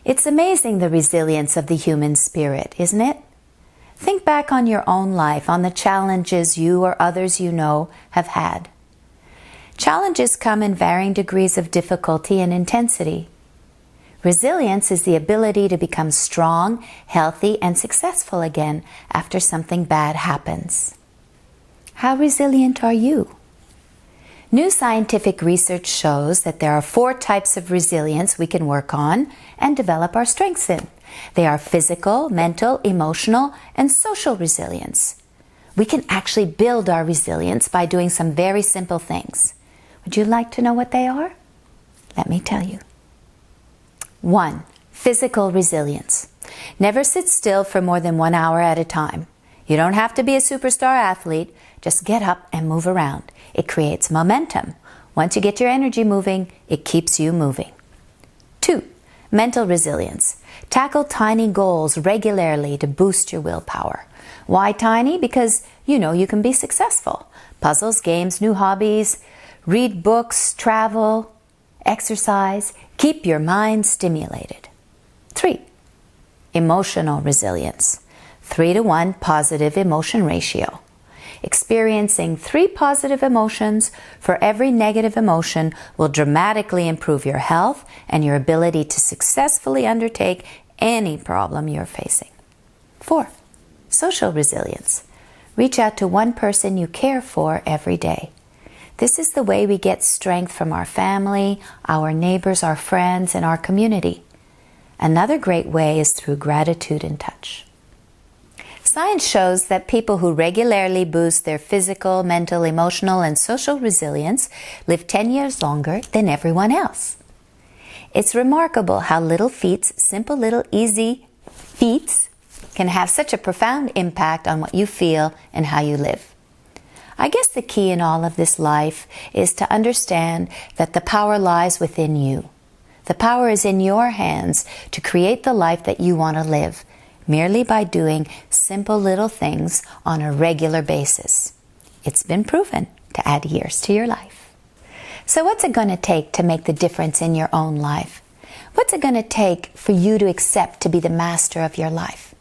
It's amazing the resilience of the human spirit, isn't it? Think back on your own life, on the challenges you or others you know have had. Challenges come in varying degrees of difficulty and intensity. Resilience is the ability to become strong, healthy, and successful again after something bad happens. How resilient are you? New scientific research shows that there are 4 types of resilience we can work on and develop our strengths in. They are physical, mental, emotional, and social resilience. We can actually build our resilience by doing some very simple things. Would you like to know what they are? Let me tell you. 1. Physical resilience. Never sit still for more than 1 hour at a time. You don't have to be a superstar athlete. Just get up and move around. It creates momentum. Once you get your energy moving, it keeps you moving. 2. Mental resilience. Tackle tiny goals regularly to boost your willpower. Why tiny? Because you know you can be successful. Puzzles, games, new hobbies, read books, travel, exercise. Keep your mind stimulated. 3. Emotional resilience. 3-to-1 positive emotion ratio. Experiencing 3 positive emotions for every negative emotion will dramatically improve your health and your ability to successfully undertake any problem you're facing. 4. Social resilience. Reach out to one person you care for every day. This is the way we get strength from our family, our neighbors, our friends, and our community. Another great way is through gratitude and touch. Science shows that people who regularly boost their physical, mental, emotional, and social resilience live 10 years longer than everyone else. It's remarkable how little feats, simple little easy feats, can have such a profound impact on what you feel and how you live. I guess the key in all of this life is to understand that the power lies within you. The power is in your hands to create the life that you want to live, merely by doing simple little things on a regular basis. It's been proven to add years to your life. So what's it going to take to make the difference in your own life? What's it going to take for you to accept to be the master of your life?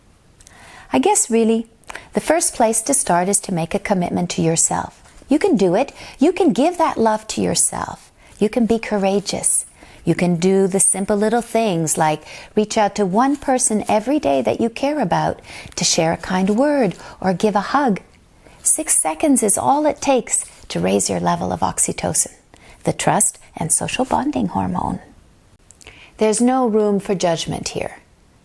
I guess really, the first place to start is to make a commitment to yourself. You can do it. You can give that love to yourself. You can be courageous. You can do the simple little things like reach out to one person every day that you care about to share a kind word or give a hug. 6 seconds is all it takes to raise your level of oxytocin, the trust and social bonding hormone. There's no room for judgment here.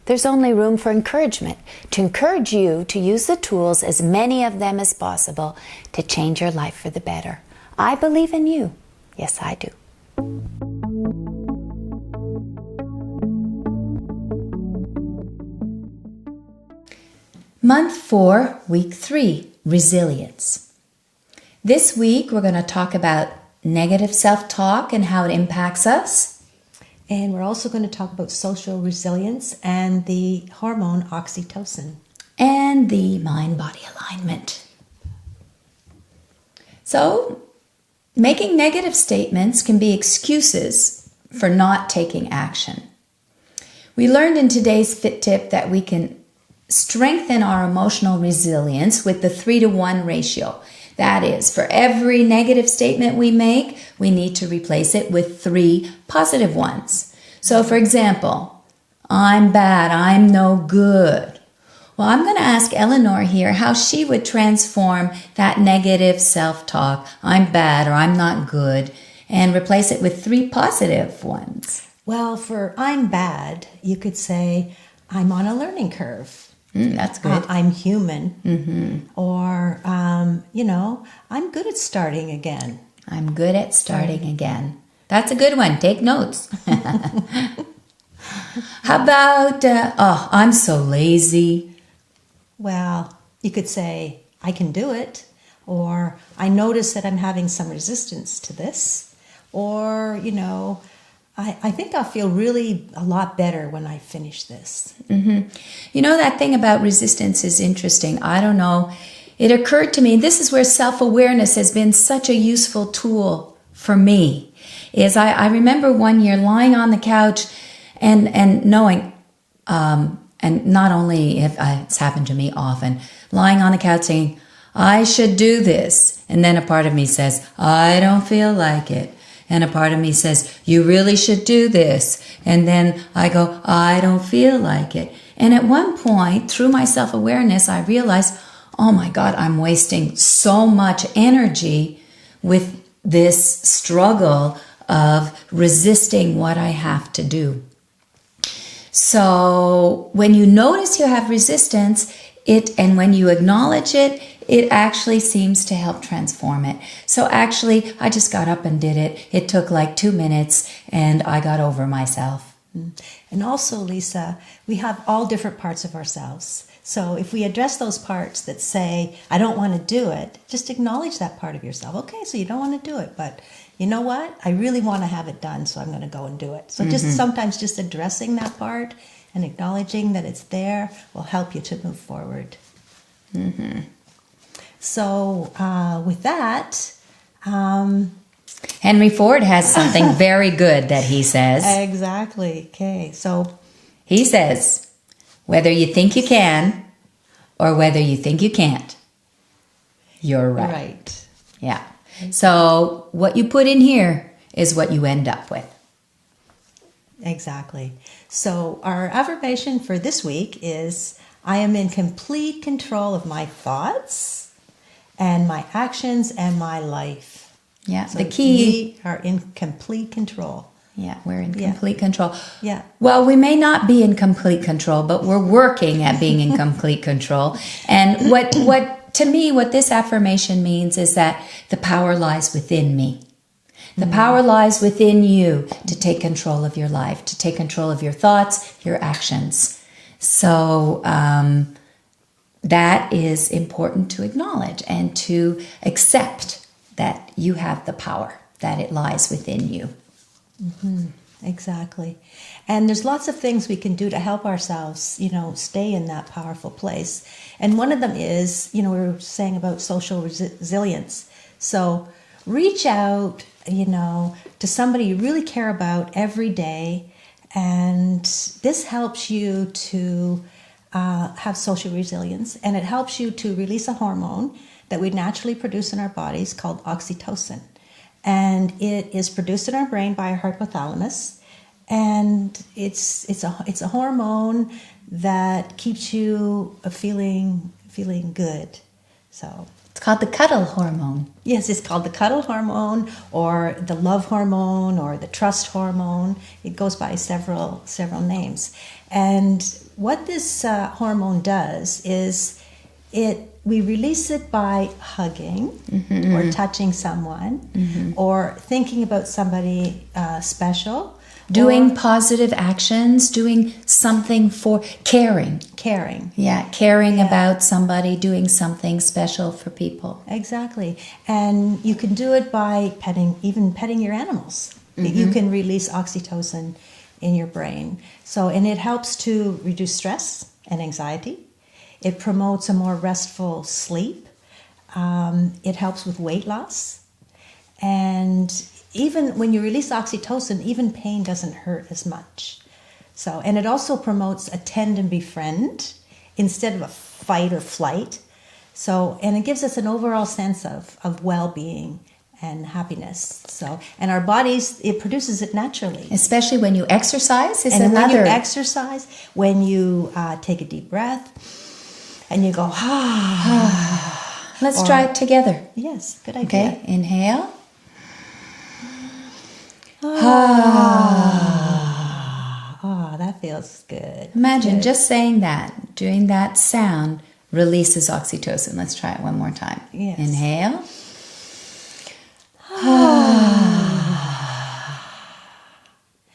There's only room for encouragement, to encourage you to use the tools, as many of them as possible, to change your life for the better. I believe in you. Yes, I do. Month 4, Week 3, Resilience. This week we're going to talk about negative self-talk and how it impacts us. And we're also going to talk about social resilience and the hormone oxytocin. And the mind-body alignment. So, making negative statements can be excuses for not taking action. We learned in today's Fit Tip that we can strengthen our emotional resilience with the 3-to-1 ratio. That is, for every negative statement we make, we need to replace it with 3 positive ones. So, for example, I'm bad, I'm no good. Well, I'm going to ask Eleanor here how she would transform that negative self-talk, I'm bad or I'm not good, and replace it with 3 positive ones. Well, for I'm bad, you could say, I'm on a learning curve. That's good. I'm human. Mm-hmm. Or, I'm good at starting again. I'm good at starting again. That's a good one. Take notes. How about, I'm so lazy. Well, you could say, I can do it. Or, I notice that I'm having some resistance to this. Or, I think I'll feel really a lot better when I finish this. Mm-hmm. That thing about resistance is interesting. I don't know. It occurred to me, this is where self-awareness has been such a useful tool for me. I remember one year lying on the couch And knowing, and not only if it's happened to me often, lying on the couch saying, I should do this. And then a part of me says, I don't feel like it. And a part of me says, you really should do this. And then I go, I don't feel like it. And at one point, through my self-awareness, I realized, oh my God, I'm wasting so much energy with this struggle of resisting what I have to do. So when you notice you have resistance, and when you acknowledge it, it actually seems to help transform it. So actually, I just got up and did it. It took like 2 minutes and I got over myself. And also, Lisa, we have all different parts of ourselves. So if we address those parts that say, I don't want to do it, just acknowledge that part of yourself. Okay, so you don't want to do it, but you know what? I really want to have it done, so I'm going to go and do it. So just sometimes just addressing that part and acknowledging that it's there will help you to move forward. So with that, Henry Ford has something very good that he says. Exactly. Okay. So he says, whether you think you can or whether you think you can't, you're right. Right. Yeah. So what you put in here is what you end up with. Exactly. So our affirmation for this week is, I am in complete control of my thoughts and my actions and my life. Yeah. So the key. we are in complete control. Yeah, we're in complete control. Yeah. Well, we may not be in complete control, but we're working at being in complete control. And what to me, what this affirmation means is that the power lies within me. The power lies within you to take control of your life, to take control of your thoughts, your actions. So that is important to acknowledge and to accept that you have the power, that it lies within you. Exactly. And there's lots of things we can do to help ourselves, stay in that powerful place. And one of them is, we were saying about social resilience. So reach out, to somebody you really care about every day. And this helps you to have social resilience. And it helps you to release a hormone that we naturally produce in our bodies called oxytocin. And it is produced in our brain by our hypothalamus, and it's a hormone that keeps you feeling good. So it's called the cuddle hormone. Yes, it's called the cuddle hormone, or the love hormone, or the trust hormone. It goes by several names. And what this hormone does is we release it by hugging or touching someone or thinking about somebody special. Doing positive actions, doing something for caring. Yeah, caring about somebody, doing something special for people. Exactly. And you can do it by petting your animals. You can release oxytocin in your brain. And it helps to reduce stress and anxiety. It promotes a more restful sleep. It helps with weight loss. And even when you release oxytocin, even pain doesn't hurt as much. And it also promotes attend and befriend instead of a fight or flight. And it gives us an overall sense of well-being and happiness. And our bodies, it produces it naturally. Especially when you exercise. When you exercise, when you take a deep breath, and you go, Let's try it together. Yes, good idea. Okay, inhale. That feels good. Imagine just saying that, doing that sound releases oxytocin. Let's try it one more time. Yes. Inhale.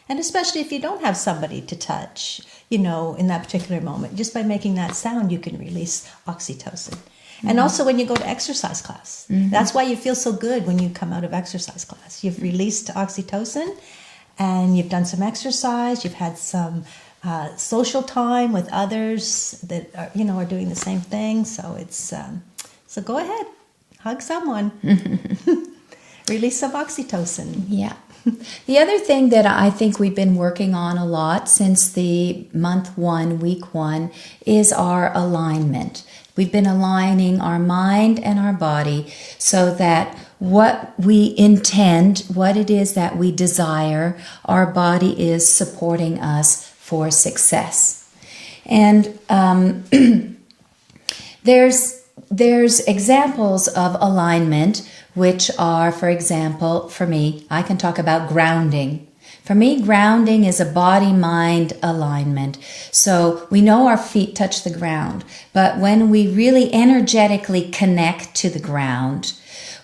And especially if you don't have somebody to touch, in that particular moment, just by making that sound, you can release oxytocin. And also when you go to exercise class, that's why you feel so good when you come out of exercise class. You've released oxytocin and you've done some exercise, you've had some social time with others that are doing the same thing. So so go ahead, hug someone, release some oxytocin. Yeah. The other thing that I think we've been working on a lot since the month 1, week 1, is our alignment. We've been aligning our mind and our body so that what we intend, what it is that we desire, our body is supporting us for success. And there's examples of alignment, which are, for example, for me, I can talk about grounding. For me, grounding is a body-mind alignment. So we know our feet touch the ground, but when we really energetically connect to the ground,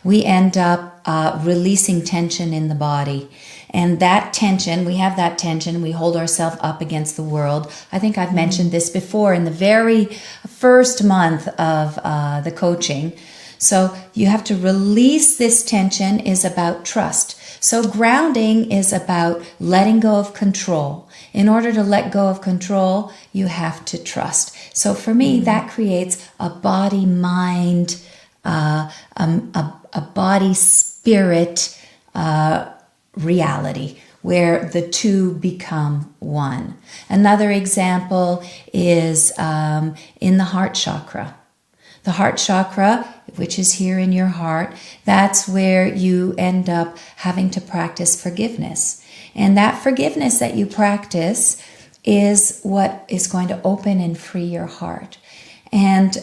we end up releasing tension in the body. And that tension, we have that tension, we hold ourselves up against the world. I think I've mentioned this before in the very first month of the coaching. So you have to release this tension is about trust. So grounding is about letting go of control. In order to let go of control, you have to trust. So for me, that creates a body-mind, a body-spirit reality where the two become one. Another example is in the heart chakra. The heart chakra, which is here in your heart, that's where you end up having to practice forgiveness. And that forgiveness that you practice is what is going to open and free your heart. And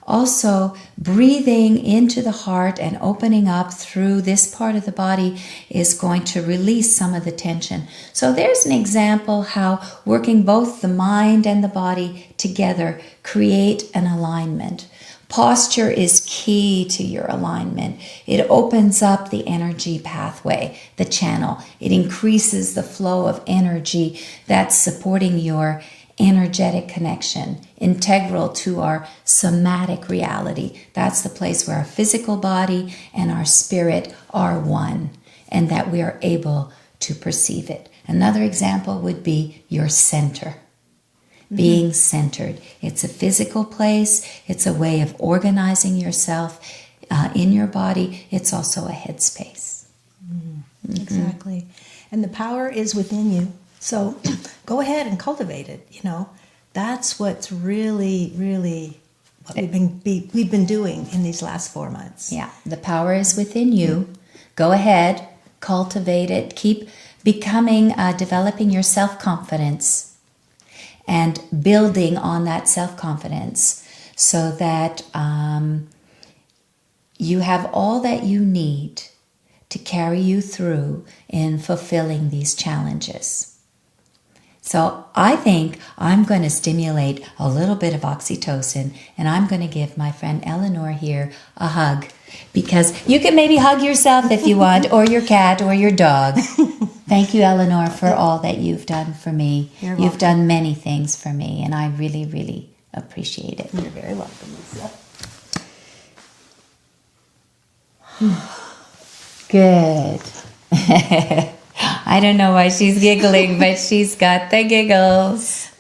also, breathing into the heart and opening up through this part of the body is going to release some of the tension. So there's an example how working both the mind and the body together create an alignment. Posture is key to your alignment. It opens up the energy pathway, the channel. It increases the flow of energy that's supporting your energetic connection, integral to our somatic reality. That's the place where our physical body and our spirit are one, and that we are able to perceive it. Another example would be your center. Being centered. It's a physical place. It's a way of organizing yourself in your body. It's also a headspace. Exactly. And the power is within you. So go ahead and cultivate it. You know, that's what's really, really what we've been doing in these last 4 months. Yeah, the power is within you. Go ahead, cultivate it. Keep becoming, developing your self-confidence and building on that self-confidence so that you have all that you need to carry you through in fulfilling these challenges. So I think I'm going to stimulate a little bit of oxytocin, and I'm going to give my friend Eleanor here a hug, because you can maybe hug yourself if you want, or your cat or your dog. Thank you, Eleanor, for all that you've done for me. You've done many things for me, and I really, really appreciate it. You're very welcome, Lisa. Good. I don't know why she's giggling, but she's got the giggles.